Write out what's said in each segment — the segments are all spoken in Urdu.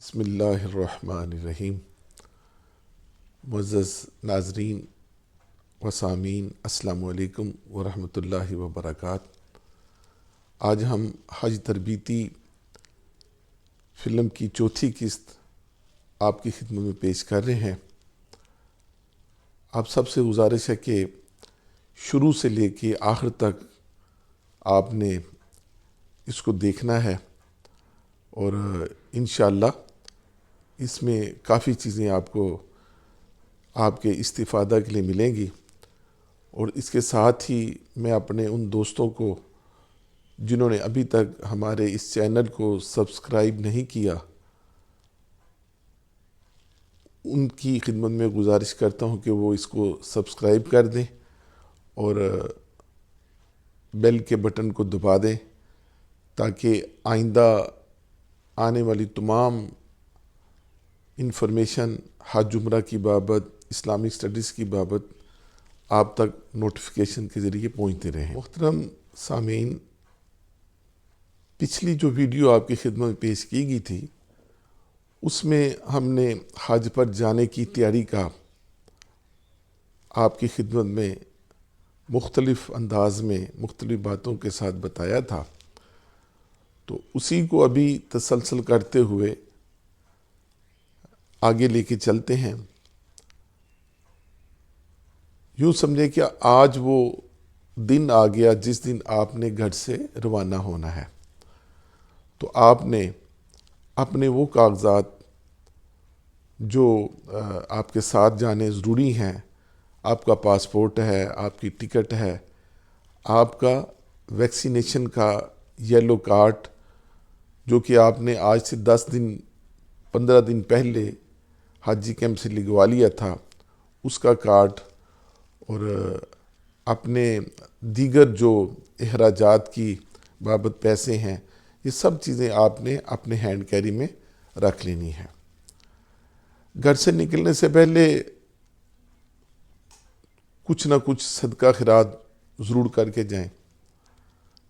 بسم اللہ الرحمن الرحیم۔ معزز ناظرین و سامعین، السلام علیکم ورحمۃ اللہ وبرکاتہ۔ آج ہم حج تربیتی فلم کی چوتھی قسط آپ کی خدمت میں پیش کر رہے ہیں۔ آپ سب سے گزارش ہے کہ شروع سے لے کے آخر تک آپ نے اس کو دیکھنا ہے، اور انشاءاللہ اس میں کافی چیزیں آپ کو آپ کے استفادہ کے لیے ملیں گی۔ اور اس کے ساتھ ہی میں اپنے ان دوستوں کو جنہوں نے ابھی تک ہمارے اس چینل کو سبسکرائب نہیں کیا، ان کی خدمت میں گزارش کرتا ہوں کہ وہ اس کو سبسکرائب کر دیں اور بیل کے بٹن کو دبا دیں، تاکہ آئندہ آنے والی تمام انفارمیشن حج عمرہ کی بابت، اسلامک سٹڈیز کی بابت آپ تک نوٹیفیکیشن کے ذریعے پہنچتے رہیں۔ محترم سامعین، پچھلی جو ویڈیو آپ کی خدمت میں پیش کی گئی تھی، اس میں ہم نے حج پر جانے کی تیاری کا آپ کی خدمت میں مختلف انداز میں مختلف باتوں کے ساتھ بتایا تھا، تو اسی کو ابھی تسلسل کرتے ہوئے آگے لے کے چلتے ہیں۔ یوں سمجھے کہ آج وہ دن آ گیا جس دن آپ نے گھر سے روانہ ہونا ہے، تو آپ نے اپنے وہ کاغذات جو آپ کے ساتھ جانے ضروری ہیں، آپ کا پاسپورٹ ہے، آپ کی ٹکٹ ہے، آپ کا ویکسینیشن کا یلو کارڈ جو کہ آپ نے آج سے 15 دن پہلے حاجی کیمپ سے لگوا لیا تھا، اس کا کارڈ، اور اپنے دیگر جو اخراجات کی بابت پیسے ہیں، یہ سب چیزیں آپ نے اپنے ہینڈ کیری میں رکھ لینی ہے۔ گھر سے نکلنے سے پہلے کچھ نہ کچھ صدقہ خیرات ضرور کر کے جائیں،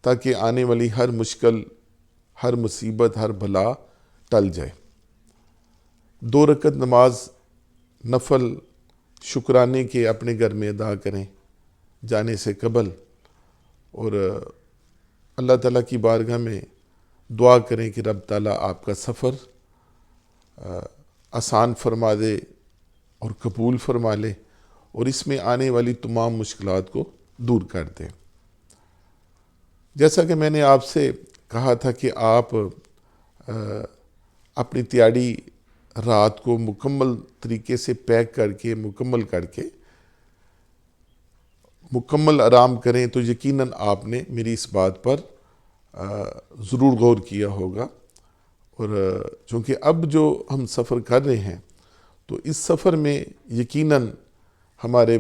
تاکہ آنے والی ہر مشکل، ہر مصیبت، ہر بلا ٹل جائے۔ 2 رکعت نماز نفل شکرانے کے اپنے گھر میں ادا کریں جانے سے قبل، اور اللہ تعالیٰ کی بارگاہ میں دعا کریں کہ رب تعالیٰ آپ کا سفر آسان فرما دے اور قبول فرما لے، اور اس میں آنے والی تمام مشکلات کو دور کر دے۔ جیسا کہ میں نے آپ سے کہا تھا کہ آپ اپنی تیاری رات کو مکمل طریقے سے پیک کر کے مکمل آرام کریں، تو یقیناً آپ نے میری اس بات پر ضرور غور کیا ہوگا۔ اور چونکہ اب جو ہم سفر کر رہے ہیں، تو اس سفر میں یقیناً ہمارے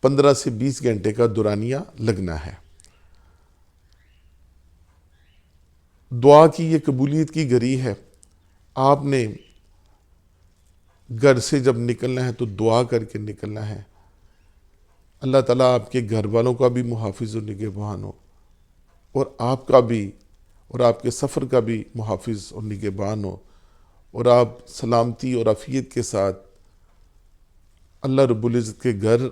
15 سے 20 گھنٹے کا دورانیہ لگنا ہے۔ دعا کی یہ قبولیت کی گھڑی ہے۔ آپ نے گھر سے جب نکلنا ہے تو دعا کر کے نکلنا ہے، اللہ تعالیٰ آپ کے گھر والوں کا بھی محافظ و نگہبان ہو، اور آپ کا بھی اور آپ کے سفر کا بھی محافظ اور نگہبان ہو، اور آپ سلامتی اور عافیت کے ساتھ اللہ رب العزت کے گھر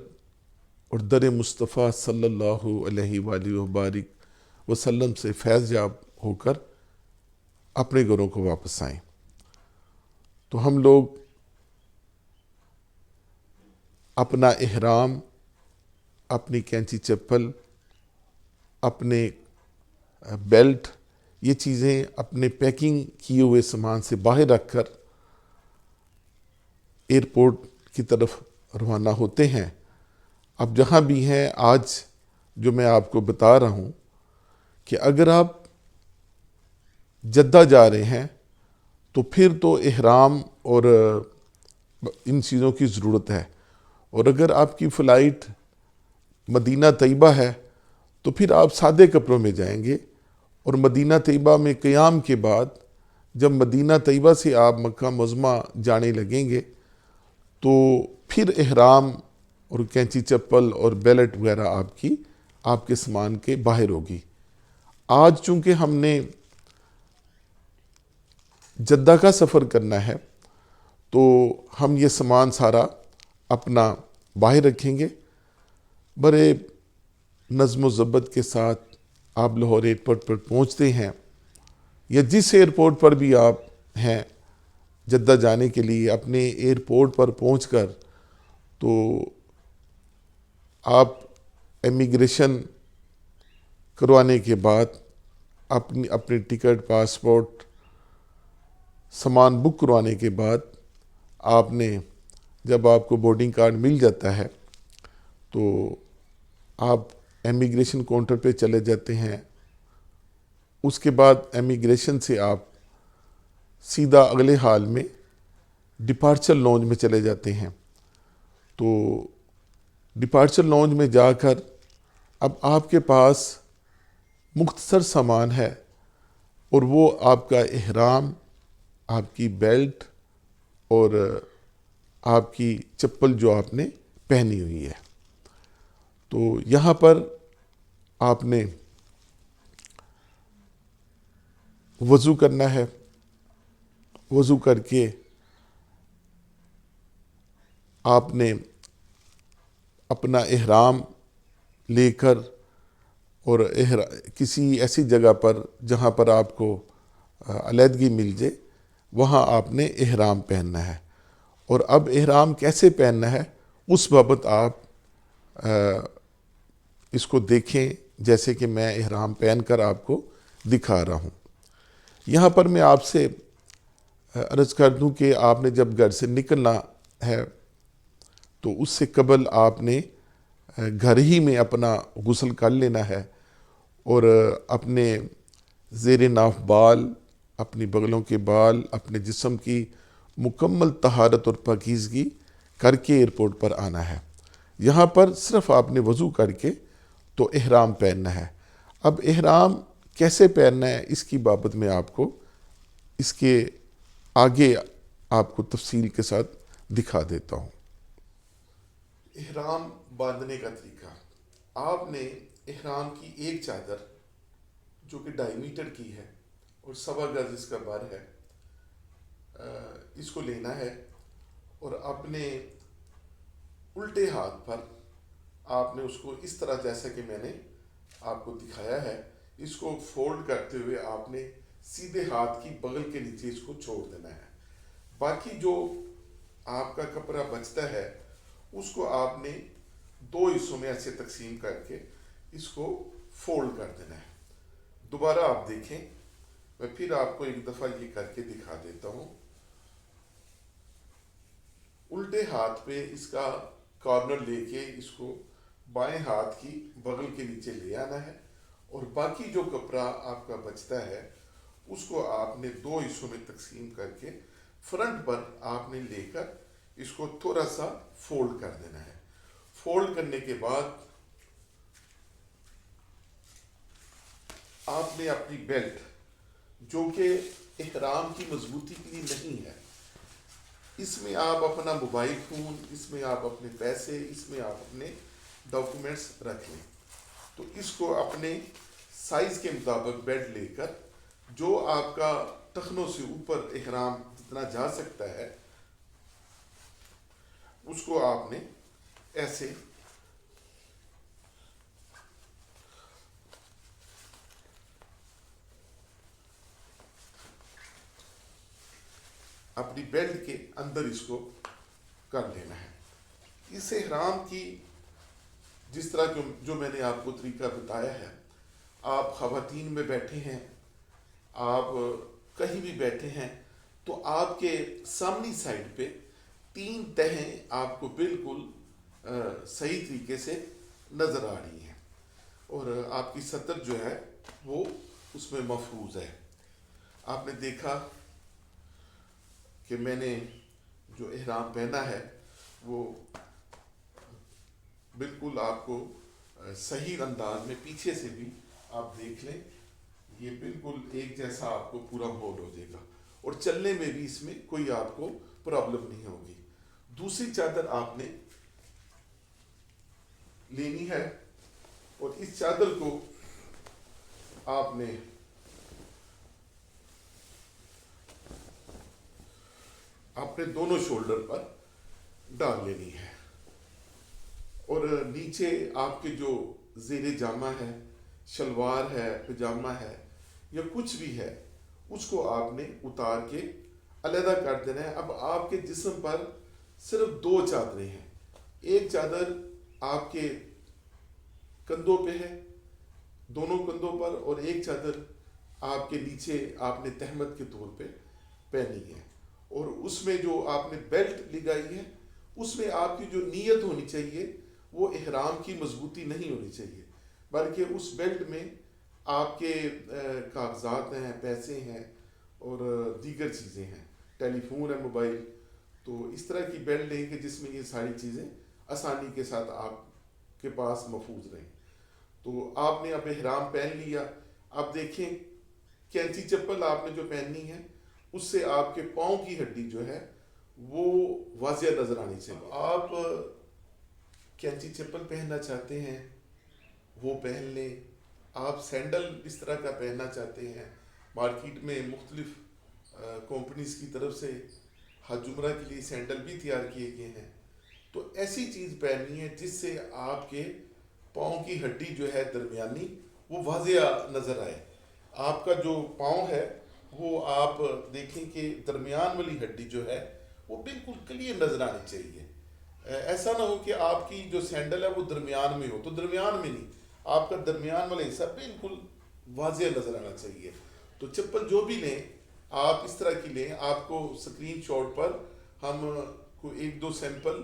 اور در مصطفیٰ صلی اللہ علیہ وآلہ وبارک وسلم سے فیض یاب ہو کر اپنے گھروں کو واپس آئیں۔ تو ہم لوگ اپنا احرام، اپنی کینچی چپل، اپنے بیلٹ، یہ چیزیں اپنے پیکنگ کیے ہوئے سامان سے باہر رکھ کر ایئرپورٹ کی طرف روانہ ہوتے ہیں۔ اب جہاں بھی ہیں، آج جو میں آپ کو بتا رہا ہوں کہ اگر آپ جدہ جا رہے ہیں تو پھر تو احرام اور ان چیزوں کی ضرورت ہے، اور اگر آپ کی فلائٹ مدینہ طیبہ ہے تو پھر آپ سادے کپڑوں میں جائیں گے، اور مدینہ طیبہ میں قیام کے بعد جب مدینہ طیبہ سے آپ مکہ معظمہ جانے لگیں گے تو پھر احرام اور کینچی چپل اور بیلٹ وغیرہ آپ کے سامان کے باہر ہوگی۔ آج چونکہ ہم نے جدہ کا سفر کرنا ہے تو ہم یہ سامان سارا اپنا باہر رکھیں گے. بڑے نظم و ضبط کے ساتھ آپ لاہور ایئرپورٹ پر پہنچتے ہیں، یا جس ایئرپورٹ پر بھی آپ ہیں جدہ جانے کے لیے، اپنے ایئرپورٹ پر پہنچ کر تو آپ امیگریشن کروانے کے بعد اپنی ٹکٹ، پاسپورٹ، سامان بک کروانے کے بعد آپ نے جب آپ کو بورڈنگ کارڈ مل جاتا ہے تو آپ امیگریشن کاؤنٹر پہ چلے جاتے ہیں. اس کے بعد امیگریشن سے آپ سیدھا اگلے حال میں ڈپارچر لانج میں چلے جاتے ہیں. تو ڈپارچر لانج میں جا کر اب آپ کے پاس مختصر سامان ہے، اور وہ آپ کا احرام، آپ کی بیلٹ اور آپ کی چپل جو آپ نے پہنی ہوئی ہے. تو یہاں پر آپ نے وضو کرنا ہے. وضو کر کے آپ نے اپنا احرام لے کر اور کسی ایسی جگہ پر جہاں پر آپ کو علیحدگی مل جائے وہاں آپ نے احرام پہننا ہے. اور اب احرام کیسے پہننا ہے اس بابت آپ اس کو دیکھیں، جیسے کہ میں احرام پہن کر آپ کو دکھا رہا ہوں. یہاں پر میں آپ سے عرض کر دوں کہ آپ نے جب گھر سے نکلنا ہے تو اس سے قبل آپ نے گھر ہی میں اپنا غسل کر لینا ہے، اور اپنے زیر ناف بال، اپنی بغلوں کے بال، اپنے جسم کی مکمل طہارت اور پاکیزگی کر کے ایئرپورٹ پر آنا ہے. یہاں پر صرف آپ نے وضو کر کے تو احرام پہننا ہے. اب احرام کیسے پہننا ہے اس کی بابت میں آپ کو اس کے آگے آپ کو تفصیل کے ساتھ دکھا دیتا ہوں. احرام باندھنے کا طریقہ: آپ نے احرام کی ایک چادر جو کہ 2.5 میٹر کی ہے اور 1.25 گز اس کا بر ہے، اس کو لینا ہے، اور اپنے الٹے ہاتھ پر آپ نے اس کو اس طرح، جیسا کہ میں نے آپ کو دکھایا ہے، اس کو فولڈ کرتے ہوئے آپ نے سیدھے ہاتھ کی بغل کے نیچے اس کو چھوڑ دینا ہے. باقی جو آپ کا کپڑا بچتا ہے اس کو آپ نے 2 حصوں میں ایسے تقسیم کر کے اس کو فولڈ کر دینا ہے. دوبارہ آپ دیکھیں، میں پھر آپ کو ایک دفعہ یہ کر کے دکھا دیتا ہوں. الٹے ہاتھ پہ اس کا کارنر لے کے اس کو بائیں ہاتھ کی بغل کے نیچے لے آنا ہے، اور باقی جو کپڑا آپ کا بچتا ہے اس کو آپ نے 2 حصوں میں تقسیم کر کے فرنٹ پر آپ نے لے کر اس کو تھوڑا سا فولڈ کر دینا ہے. فولڈ کرنے کے بعد آپ نے اپنی بیلٹ، جو کہ احرام کی مضبوطی کے لیے نہیں ہے، اس میں آپ اپنا موبائل فون، اس میں آپ اپنے پیسے، اس میں آپ اپنے ڈاکومنٹس رکھ لیں. تو اس کو اپنے سائز کے مطابق بیلٹ لے کر جو آپ کا ٹخنوں سے اوپر احرام جتنا جا سکتا ہے اس کو آپ نے ایسے اپنی بیلٹ کے اندر اس کو کر لینا ہے. اس احرام کی جس طرح جو میں نے آپ کو طریقہ بتایا ہے، آپ خواتین میں بیٹھے ہیں، آپ کہیں بھی بیٹھے ہیں، تو آپ کے سامنی سائڈ پہ 3 تہیں آپ کو بالکل صحیح طریقے سے نظر آ رہی ہیں، اور آپ کی سطر جو ہے وہ اس میں محفوظ ہے. آپ نے دیکھا کہ میں نے جو احرام پہنا ہے وہ بالکل آپ کو صحیح انداز میں پیچھے سے بھی آپ دیکھ لیں، یہ بالکل ایک جیسا آپ کو پورا ہولڈ ہو جائے گا، اور چلنے میں بھی اس میں کوئی آپ کو پرابلم نہیں ہوگی. دوسری چادر آپ نے لینی ہے، اور اس چادر کو آپ نے آپ نے دونوں شولڈر پر ڈال لینی ہے، اور نیچے آپ کے جو زیر جامہ ہے، شلوار ہے، پجامہ ہے یا کچھ بھی ہے، اس کو آپ نے اتار کے علیحدہ کر دینا ہے۔ اب آپ کے جسم پر صرف دو چادریں ہیں، ایک چادر آپ کے کندھوں پہ ہے، دونوں کندھوں پر، اور ایک چادر آپ کے نیچے آپ نے تہمت کے طور پہ پہنی ہے، اور اس میں جو آپ نے بیلٹ لگائی ہے، اس میں آپ کی جو نیت ہونی چاہیے وہ احرام کی مضبوطی نہیں ہونی چاہیے، بلکہ اس بیلٹ میں آپ کے کاغذات ہیں، پیسے ہیں اور دیگر چیزیں ہیں، ٹیلی فون ہے، موبائل۔ تو اس طرح کی بیلٹ لیں کہ جس میں یہ ساری چیزیں آسانی کے ساتھ آپ کے پاس محفوظ رہیں۔ تو آپ نے اب احرام پہن لیا، اب دیکھیں کینچی چپل آپ نے جو پہننی ہے اس سے آپ کے پاؤں کی ہڈی جو ہے وہ واضح نظر آنی چاہیے۔ آپ کینچی چپل پہننا چاہتے ہیں وہ پہن لیں، آپ سینڈل اس طرح کا پہننا چاہتے ہیں، مارکیٹ میں مختلف کمپنیز کی طرف سے حج عمرہ کے لیے سینڈل بھی تیار کیے گئے ہیں، تو ایسی چیز پہننی ہے جس سے آپ کے پاؤں کی ہڈی جو ہے درمیانی وہ واضح نظر آئے۔ آپ کا جو پاؤں ہے وہ آپ دیکھیں کہ درمیان والی ہڈی جو ہے وہ بالکل کلیئر نظر آنی چاہیے۔ ایسا نہ ہو کہ آپ کی جو سینڈل ہے وہ درمیان میں ہو، تو درمیان میں نہیں، آپ کا درمیان والا حصہ بالکل واضح نظر آنا چاہیے۔ تو چپل جو بھی لیں آپ اس طرح کی لیں، آپ کو سکرین شاٹ پر ہم کو ایک دو سیمپل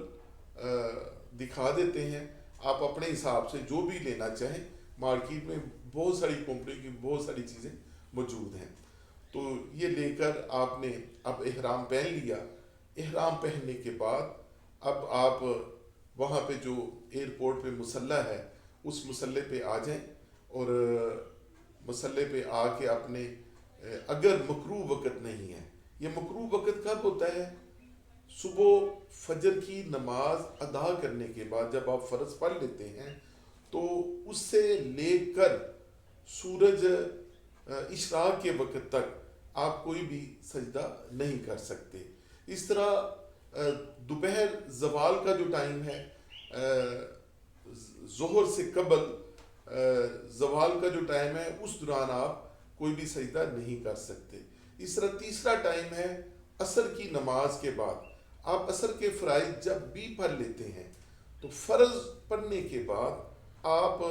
دکھا دیتے ہیں، آپ اپنے حساب سے جو بھی لینا چاہیں، مارکیٹ میں بہت ساری کمپنی کی بہت ساری چیزیں موجود ہیں۔ تو یہ لے کر آپ نے اب احرام پہن لیا، احرام پہننے کے بعد اب آپ وہاں پہ جو ایئرپورٹ پہ مسلح ہے اس مسلح پہ آ جائیں، اور مسلح پہ آ کے اپنے اگر مکروہ وقت نہیں ہے، یہ مکروہ وقت کب ہوتا ہے؟ صبح فجر کی نماز ادا کرنے کے بعد جب آپ فرض پڑھ لیتے ہیں تو اس سے لے کر سورج اشراق کے وقت تک آپ کوئی بھی سجدہ نہیں کر سکتے۔ اس طرح دوپہر زوال کا جو ٹائم ہے، ظہر سے قبل زوال کا جو ٹائم ہے اس دوران آپ کوئی بھی سجدہ نہیں کر سکتے۔ اس طرح تیسرا ٹائم ہے عصر کی نماز کے بعد، آپ عصر کے فرائض جب بھی پڑھ لیتے ہیں تو فرض پڑھنے کے بعد آپ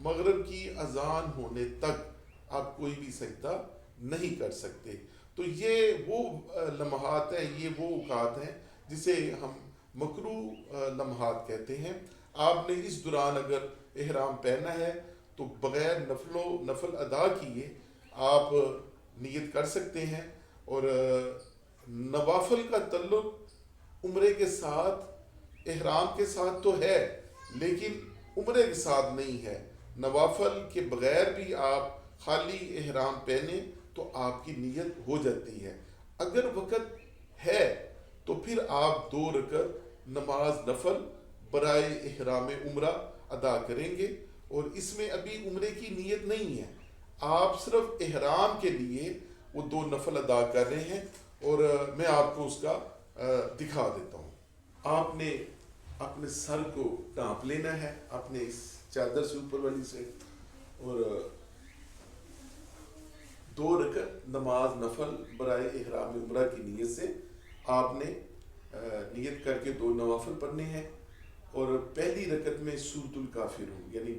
مغرب کی اذان ہونے تک آپ کوئی بھی سجدہ نہیں کر سکتے۔ تو یہ وہ لمحات ہیں، یہ وہ اوقات ہیں جسے ہم مکروہ لمحات کہتے ہیں۔ آپ نے اس دوران اگر احرام پہنا ہے تو بغیر نفل ادا کیے آپ نیت کر سکتے ہیں، اور نوافل کا تعلق عمرے کے ساتھ احرام کے ساتھ تو ہے لیکن عمرے کے ساتھ نہیں ہے۔ نوافل کے بغیر بھی آپ خالی احرام پہنے تو آپ کی نیت ہو جاتی ہے۔ اگر وقت ہے تو پھر آپ 2 رکعت نماز نفل برائے احرام عمرہ ادا کریں گے، اور اس میں ابھی عمرے کی نیت نہیں ہے، آپ صرف احرام کے لیے وہ 2 نفل ادا کر رہے ہیں، اور میں آپ کو اس کا دکھا دیتا ہوں۔ آپ نے اپنے سر کو ڈھانپ لینا ہے اپنے اس چادر سے اوپر والی سے، اور 2 رکعت نماز نفل برائے احرام عمرہ کی نیت سے آپ نے نیت کر کے 2 نوافل پڑھنے ہیں، اور پہلی رکعت میں سورۃ الکافرون یعنی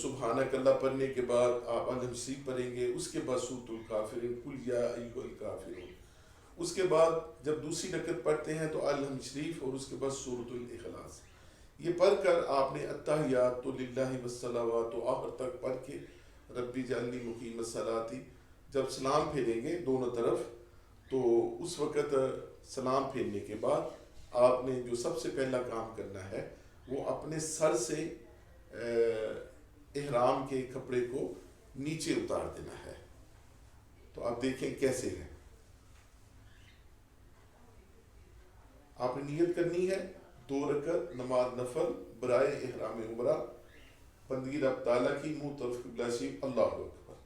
سبحانک اللہ پڑھنے کے بعد آپ الحمد شریف پڑھیں گے، اس کے بعد سورۃ الکافرون قل یا ایھا الکافرون، اس کے بعد جب دوسری رکعت پڑھتے ہیں تو الحمد شریف اور اس کے بعد سورۃ الاخلاص، یہ پڑھ کر آپ نے التحیات للہ والصلوات آخر تک پڑھ کے رب اجعلنی مقیم الصلاۃ، جب سلام پھیریں گے دونوں طرف تو اس وقت سلام پھیرنے کے بعد آپ نے جو سب سے پہلا کام کرنا ہے وہ اپنے سر سے احرام کے کپڑے کو نیچے اتار دینا ہے۔ تو آپ دیکھیں کیسے ہے، آپ نے نیت کرنی ہے 2 رکعت نماز نفل برائے احرام عمرہ، بندگی رب تعالیٰ کی، منہ طرف قبلہ شریف، اللہ اکبر۔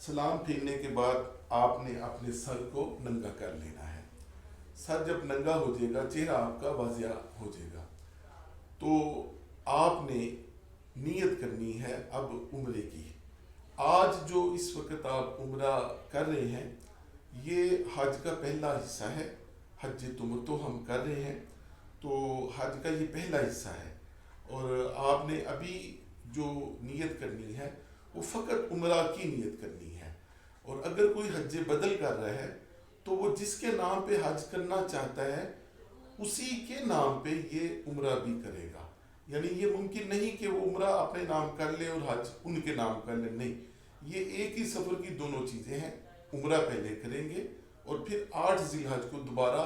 سلام پھیرنے کے بعد آپ نے اپنے سر کو ننگا کر لینا ہے. سر جب ننگا ہو جائے گا چہرہ آپ کا واضح ہو جائے گا. تو آپ نے نیت کرنی ہے اب عمرے کی. آج جو اس وقت آپ عمرہ کر رہے ہیں یہ حج کا پہلا حصہ ہے. حج تمتع ہم کر رہے ہیں تو حج کا یہ پہلا حصہ ہے. اور آپ نے ابھی جو نیت کرنی ہے وہ فقط عمرہ کی نیت کرنی ہے. اور اگر کوئی حج بدل کر رہا ہے تو وہ جس کے نام پہ حج کرنا چاہتا ہے اسی کے نام پہ یہ عمرہ بھی کرے گا. یعنی یہ ممکن نہیں کہ وہ عمرہ اپنے نام کر لے اور حج ان کے نام کر لے. نہیں, یہ ایک ہی سفر کی دونوں چیزیں ہیں. عمرہ پہلے کریں گے اور پھر 8 ذی الحج کو دوبارہ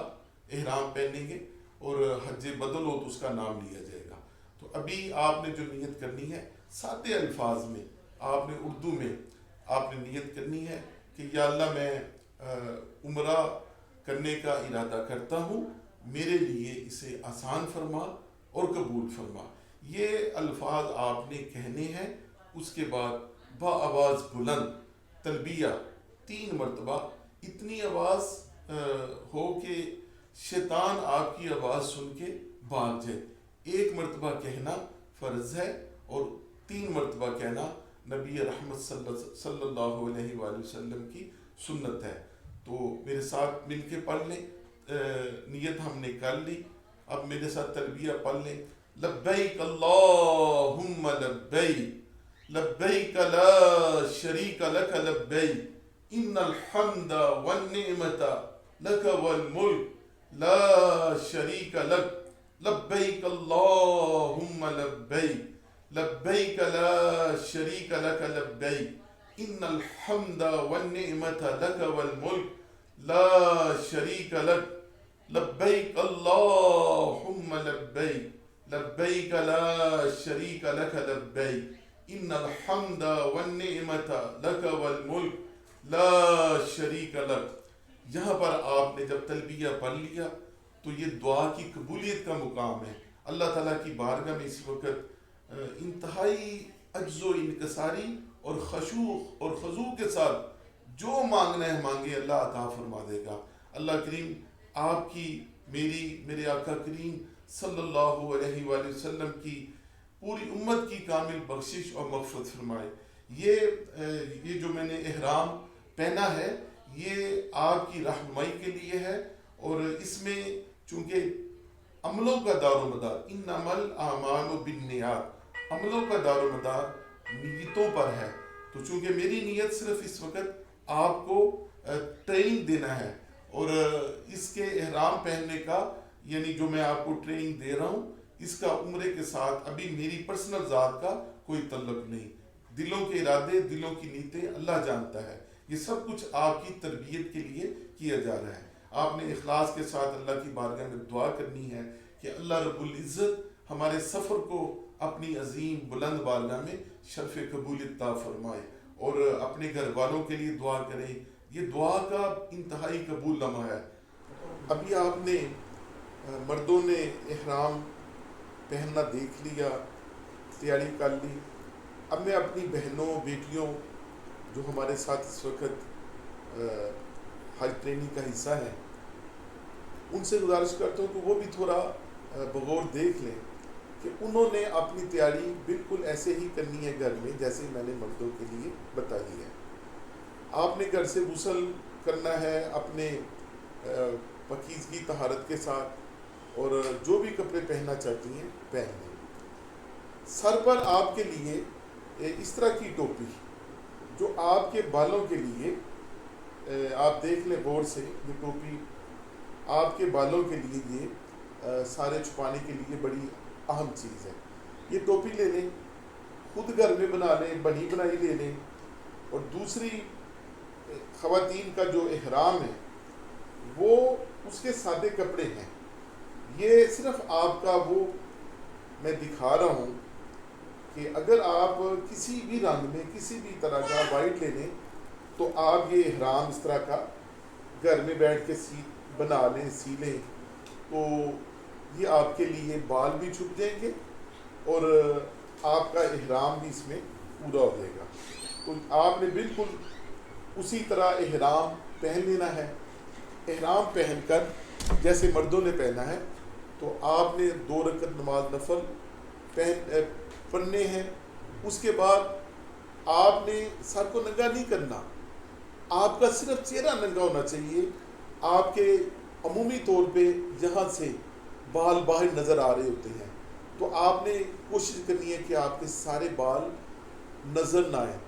احرام پہنیں گے اور حج بدل ہو تو اس کا نام لیا جائے گا. تو ابھی آپ نے جو نیت کرنی ہے سادے الفاظ میں آپ نے اردو میں آپ نے نیت کرنی ہے کہ یا اللہ میں عمرہ کرنے کا ارادہ کرتا ہوں, میرے لیے اسے آسان فرما اور قبول فرما. یہ الفاظ آپ نے کہنے ہیں. اس کے بعد بآواز بلند تلبیہ 3 مرتبہ, اتنی آواز ہو کہ شیطان آپ کی آواز سن کے بھاگ جائے. 1 مرتبہ کہنا فرض ہے اور 3 مرتبہ کہنا نبی رحمت صلی اللہ علیہ وآلہ وسلم کی سنت ہے. تو میرے ساتھ مل کے پڑھ لیں. نیت ہم نے کر لی, اب میرے ساتھ تلبیہ پڑھ لیں. لبیک اللہم لبیک لبیک لا شریک لک لبیک ان الحمد والنعمت لک والملک لا شریک لک لبیک اللہم لبیک لبیک لا شریک لک لبیک ان الحمد والنعمت لک والملک لا شریک لک لبیک اللہم لبیک لبیک لا شریک لک لبیک ان الحمد والنعمت لک والملک لا شریک لک. یہاں پر آپ نے جب تلبیہ پڑھ لیا تو یہ دعا کی قبولیت کا مقام ہے. اللہ تعالیٰ کی بارگاہ میں اس وقت انتہائی عجز و انکساری اور خشوع اور خضوع کے ساتھ جو مانگنا ہے مانگے, اللہ عطا فرما دے گا. اللہ کریم آپ کی میرے آقا کریم صلی اللہ علیہ وآلہ وسلم کی پوری امت کی کامل بخشش اور مغفرت فرمائے. یہ جو میں نے احرام پہنا ہے یہ آپ کی رہنمائی کے لیے ہے اور اس میں چونکہ عملوں کا دار و مدار انما الاعمال بالنیات, عملوں کا دار و مدار نیتوں پر ہے. تو چونکہ میری نیت صرف اس وقت آپ کو ٹریننگ دینا ہے اور اس کے احرام پہننے کا یعنی جو میں آپ کو ٹریننگ دے رہا ہوں اس کا عمرے کے ساتھ ابھی میری پرسنل ذات کا کوئی تعلق نہیں. دلوں کے ارادے دلوں کی نیتیں اللہ جانتا ہے. یہ سب کچھ آپ کی تربیت کے لیے کیا جا رہا ہے. آپ نے اخلاص کے ساتھ اللہ کی بارگاہ میں دعا کرنی ہے کہ اللہ رب العزت ہمارے سفر کو اپنی عظیم بلند بارگاہ میں شرف قبولیت عطا فرمائے اور اپنے گھر والوں کے لیے دعا کریں. یہ دعا کا انتہائی قبول لمحہ ہے. ابھی آپ نے مردوں نے احرام پہننا دیکھ لیا, تیاری کر لی. اب میں اپنی بہنوں بیٹیوں جو ہمارے ساتھ اس وقت حج ٹریننگ کا حصہ ہے ان سے گزارش کرتا ہوں کہ وہ بھی تھوڑا بغور دیکھ لیں کہ انہوں نے اپنی تیاری بالکل ایسے ہی کرنی ہے گھر میں جیسے میں نے مردوں کے لیے بتائی ہے. آپ نے گھر سے غسل کرنا ہے اپنے پاکیزگی طہارت کے ساتھ اور جو بھی کپڑے پہننا چاہتی ہیں پہن لیں. سر پر آپ کے لیے اس طرح کی ٹوپی جو آپ کے بالوں کے لیے آپ دیکھ لیں غور سے, یہ ٹوپی آپ کے بالوں کے لیے یہ سارے چھپانے کے لیے بڑی اہم چیز ہے. یہ ٹوپی لے لیں, خود گھر میں بنا لیں, بنی بنائی لے لیں. اور دوسری خواتین کا جو احرام ہے وہ اس کے سادے کپڑے ہیں. یہ صرف آپ کا وہ میں دکھا رہا ہوں کہ اگر آپ کسی بھی رنگ میں کسی بھی طرح کا وائٹ لے لیں تو آپ یہ احرام اس طرح کا گھر میں بیٹھ کے بنا لیں, سی لیں تو یہ آپ کے لیے بال بھی چھپ جائیں گے اور آپ کا احرام بھی اس میں پورا ہو جائے گا. تو آپ نے بالکل اسی طرح احرام پہن لینا ہے. احرام پہن کر جیسے مردوں نے پہنا ہے تو آپ نے 2 رکعت نماز نفل پڑھنے ہیں. اس کے بعد آپ نے سر کو ننگا نہیں کرنا، آپ کا صرف چہرہ ننگا ہونا چاہیے. آپ کے عمومی طور پہ یہاں سے بال باہر نظر آ رہے ہوتے ہیں، تو آپ نے کوشش کرنی ہے کہ آپ کے سارے بال نظر نہ آئیں.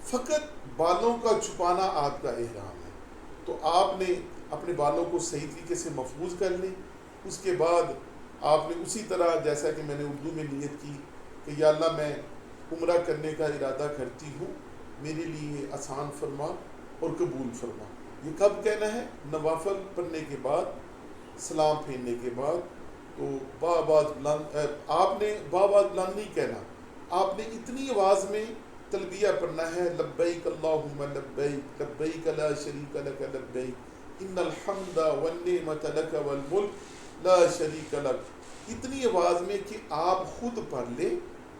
فقط بالوں کا چھپانا آپ کا احرام ہے. تو آپ نے اپنے بالوں کو صحیح طریقے سے محفوظ کر لیں. اس کے بعد آپ نے اسی طرح جیسا کہ میں نے اردو میں نیت کی کہ یا اللہ میں عمرہ کرنے کا ارادہ کرتی ہوں، میرے لیے آسان فرما اور قبول فرما. یہ کب کہنا ہے؟ نوافل پڑھنے کے بعد، سلام پھیرنے کے بعد. تو بآواز بلند، آپ نے بآواز بلند نہیں کہنا، آپ نے اتنی آواز میں تلبیہ پڑھنا ہے، لبیک اللہم لبیک لبیک لا شریک لک لبیک ان الحمد والنعمت لک والملک لا شریک لک. اتنی آواز میں کہ آپ خود پڑھ لیں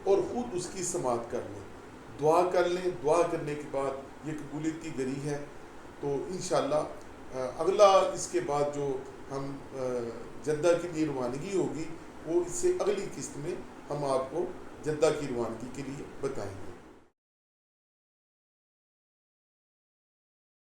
اور خود اس کی سماعت کر لیں. دعا کر لیں. دعا کرنے کے بعد یہ قبولیت کی گری ہے. تو انشاءاللہ اگلا اس کے بعد جو ہم جدہ کے لیے روانگی ہوگی وہ اس سے اگلی قسط میں ہم آپ کو جدہ کی روانگی کے لیے بتائیں گے.